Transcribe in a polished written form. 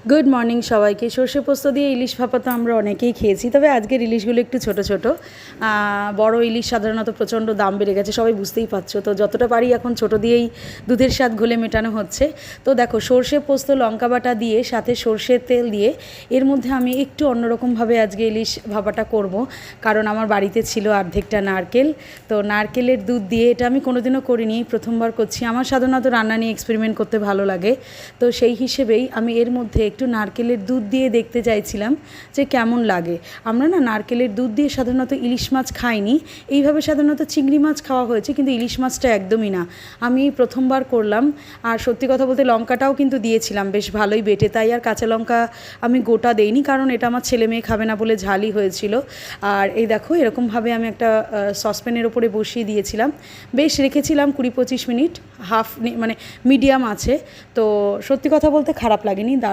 Good morning সবাইকে। সর্ষে পোস্ত দিয়ে ইলিশ ভাপা তো আমরা অনেকেই খেয়েছি, তবে আজকের ইলিশগুলো একটু ছোট ছোট। বড় ইলিশ সাধারণত প্রচণ্ড দাম বেড়ে গেছে, সবাই বুঝতেই পারছো। তো যতটা পারি এখন ছোট দিয়েই দুধের স্বাদ ঘোলে মেটানো হচ্ছে। তো দেখো, সর্ষে পোস্ত লঙ্কা বাটা দিয়ে সাথে সর্ষের তেল দিয়ে এর মধ্যে আমি একটু অন্যরকমভাবে আজকে ইলিশ ভাপাটা করব, কারণ আমার বাড়িতে ছিল অর্ধেকটা নারকেল। তো নারকেলের দুধ দিয়ে এটা আমি কোনোদিনও করিনি, প্রথমবার করছি। আমার সাধারণত রান্না নিয়ে এক্সপেরিমেন্ট করতে ভালো লাগে, তো সেই হিসেবেই আমি এর মধ্যে একটু নারকেলের দুধ দিয়ে দেখতে চাইছিলাম যে কেমন লাগে। আমরা না নারকেলের দুধ দিয়ে সাধারণত ইলিশ মাছ খাইনি, এইভাবে সাধারণত চিংড়ি মাছ খাওয়া হয়েছে, কিন্তু ইলিশ মাছটা একদমই না। আমি প্রথমবার করলাম। আর সত্যি কথা বলতে লঙ্কাটাও কিন্তু দিয়েছিলাম বেশ ভালোই বেটে, তাই আর কাঁচা লঙ্কা আমি গোটা দেইনি, কারণ এটা আমার ছেলে মেয়ে খাবে না বলে ঝালই হয়েছিল। আর এই দেখো, এরকমভাবে আমি একটা সসপ্যানের ওপরে বসিয়ে দিয়েছিলাম, বেশ রেখেছিলাম 20-25 মিনিট, মানে মিডিয়াম আছে। তো সত্যি কথা বলতে খারাপ লাগেনি, দারুণ